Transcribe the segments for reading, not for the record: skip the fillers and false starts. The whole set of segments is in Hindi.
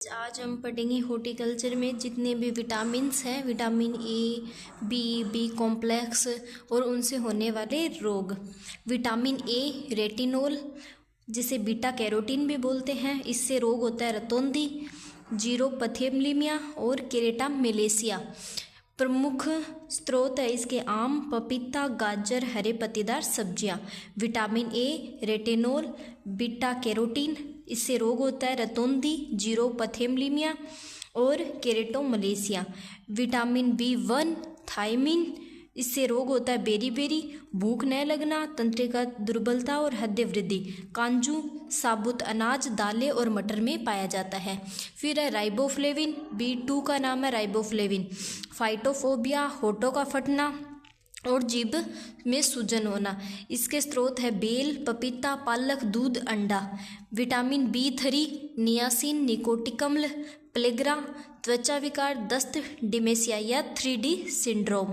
आज हम पढ़ेंगे हॉर्टिकल्चर में जितने भी विटामिन्स हैं, विटामिन ए, बी कॉम्प्लेक्स और उनसे होने वाले रोग। विटामिन ए रेटिनोल, जिसे बीटा कैरोटीन भी बोलते हैं, इससे रोग होता है रतौंधी, जीरोपथेलिमिया और केरेटामेलेसिया। प्रमुख स्रोत है इसके आम, पपीता, गाजर, हरे पत्तेदार सब्जियां। Vitamin A retinol, beta carotene, इससे रोग होता है रतौंधी, जीरोपथेलिमिया और केरेटामेलेसिया। विटामिन बी1 थायमिन, इससे रोग होता है बेरी, भूख न लगना, तंत्रिका दुर्बलता और हृदय वृद्धि। कांजू साबुत अनाज, दालें और मटर में पाया जाता है। फिर है राइबोफ्लेविन, बी2 का नाम है राइबोफ्लेविन। फाइटोफोबिया, होठों का फटना और जीभ में सूजन होना। इसके स्रोत है बेल, पपीता, पालक, दूध, अंडा। विटामिन बी3 नियासिन, निकोटिक अम्ल, प्लेग्रा, त्वचा विकार, दस्त, डिमेंशिया या 3D सिंड्रोम।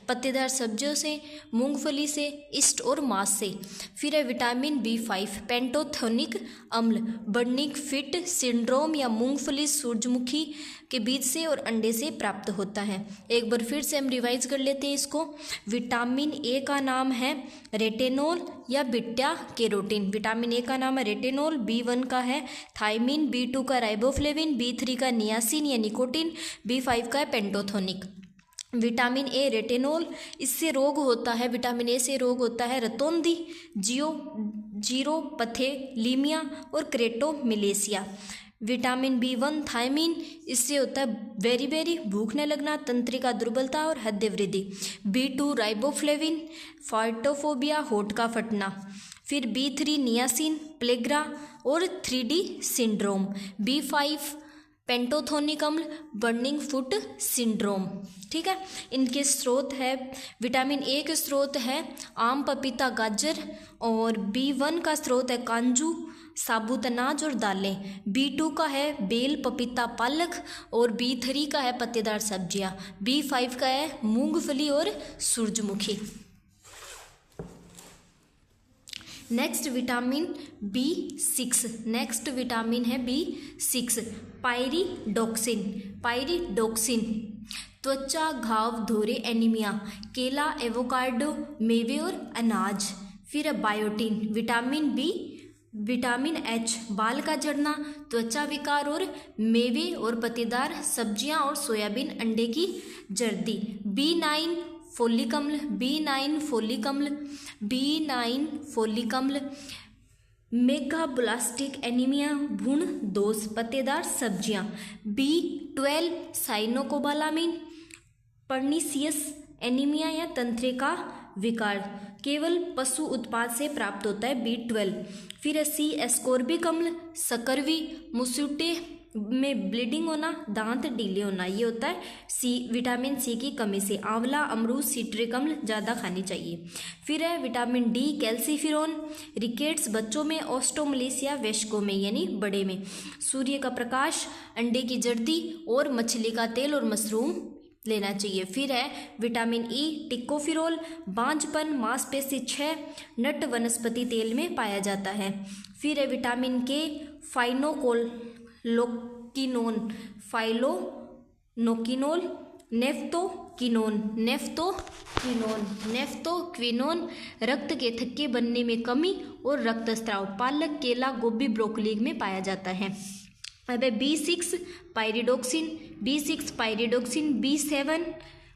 पत्तेदार सब्जियों से, मूंगफली से, ईस्ट और मांस से। फिर है विटामिन बी5 पेंटोथेनिक अम्ल, बर्निक फिट सिंड्रोम या मूंगफली सूरजमुखी के बीज से और अंडे से प्राप्त होता है। एक बार फिर से हम रिवाइज कर लेते हैं इसको। विटामिन ए का नाम है रेटिनोल या बीटा कैरोटीन। विटामिन ए का नाम है रेटिनोल, बी1 का है थायमिन, बी2 का राइबोफ्लेविन, बी3 का नियासिन या निकोटीन, बी5 का है पेंटोथेनिक। विटामिन ए रेटिनोल, इससे रोग होता है, विटामिन ए से रोग होता है रतौंधी, जीरोपथेलिमिया और केरेटामेलेसिया। विटामिन बी1 थायमिन, इससे होता है बेरी, भूख न लगना, तंत्रिका दुर्बलता और हृदय वृद्धि। बी2 राइबोफ्लेविन, फाइटोफोबिया, होठ का फटना। फिर बी3 नियासिन, प्लेग्रा और 3D सिंड्रोम। बी5 पेंटोथेनिक अम्ल, बर्निंग फुट सिंड्रोम। ठीक है, इनके स्रोत है, विटामिन ए के स्रोत है आम, पपीता, गाजर, और बी1 का स्रोत है कांजू साबुत अनाज और दालें। बी2 का है बेल, पपीता, पालक, और बी3 का है पत्तेदार सब्जियां। बी5 का है मूंगफली और सूरजमुखी। Next vitamin B6, next vitamin है बी6 पायरिडोक्सिन, त्वचा घाव, धोरे, एनीमिया, केला, एवोकाडो, मेवे और अनाज। फिर बायोटिन, विटामिन एच, बाल का झड़ना, त्वचा विकार और मेवे और पत्तेदार सब्जियां और सोयाबीन, अंडे की जर्दी। बी9 फोलिक अम्ल, मेगाब्लास्टिक एनीमिया, भ्रूण दोष, पत्तेदार सब्जियां। बी12 साइनोकोबालामिन, पर्नीसियस एनीमिया या तंत्रिका विकार, केवल पशु उत्पाद से प्राप्त होता है बी12। फिर है सी एस्कोर्बिक अम्ल, सकरवी, मुसूटे में ब्लीडिंग होना, दांत ढीले होना, ये होता है विटामिन सी की कमी से। आंवला, अमरूद, सिट्रिक अम्ल ज़्यादा खानी चाहिए। फिर है विटामिन डी कैल्सीफिरोन, रिकेट्स बच्चों में, ऑस्टोमलेसिया वयस्कों में यानी बड़े में। सूर्य का प्रकाश, अंडे की जर्दी और मछली का तेल और मशरूम लेना चाहिए। फिर है विटामिन ई टिकोफिरोल, बांझपन, मांसपेशी क्षय, नट वनस्पति तेल में पाया जाता है। फिर है विटामिन के फाइलोनोकिनोल, नेफ्टोक्विनोन, रक्त के थक्के बनने में कमी और रक्तस्राव। पालक, केला, गोभी, ब्रोकली में पाया जाता है। अब बी6 पायरिडोक्सिन, बी7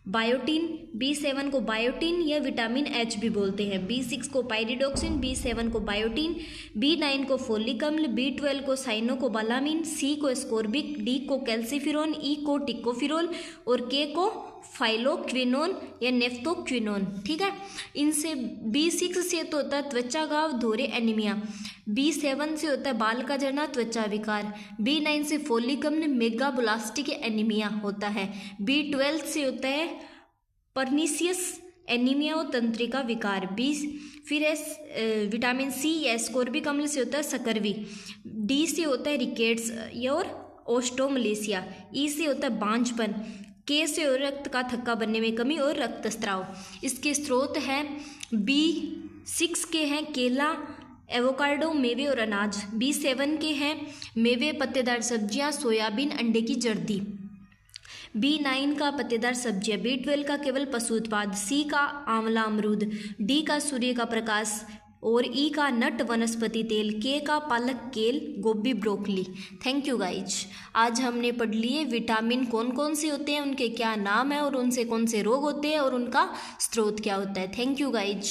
बायोटिन, बी7 को बायोटिन या विटामिन एच भी बोलते हैं। बी6 को पायरिडोक्सिन, बी7 को बायोटिन, बी9 को फोलिक अम्ल, बी12 को साइनोकोबालामिन, सी को एस्कोर्बिक, डी को कैल्सीफिरोन, ई को टिकोफिरोल और के को फाइलोक्विनोन या नेफ्टोक्विनोन। ठीक है, इनसे बी6 से तो होता है त्वचा घाव, धोरे, एनीमिया। बी7 से होता है बाल का झड़ना, त्वचा विकार। बी9 से फोलिक अम्ल, मेगाब्लास्टिक एनीमिया होता है। बी12 से होता है पर्नीसियस एनीमिया और तंत्रिका विकार। फिर है विटामिन सी या एस्कोर्बिक अम्ल से होता है सकरवी। डी से होता है रिकेट्स और ऑस्टोमलेसिया। ई से होता है बांझपन। के से रक्त का थक्का बनने में कमी और रक्तस्राव। इसके स्रोत हैं बी6 के हैं केला, एवोकाडो मेवे और अनाज। B7 के हैं मेवे, पत्तेदार सब्जियां, सोयाबीन, अंडे की जर्दी। B9 का पत्तेदार सब्जियां। B12 का केवल पशु उत्पाद। C का आंवला अमरूद। D का सूर्य का प्रकाश और E का नट वनस्पति तेल। K का पालक, केल, गोभी, ब्रोकली। Thank you guys. आज हमने पढ़ लिए विटामिन कौन कौन से होते हैं, उनके क्या नाम है और उनसे कौन से रोग होते हैं और उनका स्रोत क्या होता है। Thank you guys.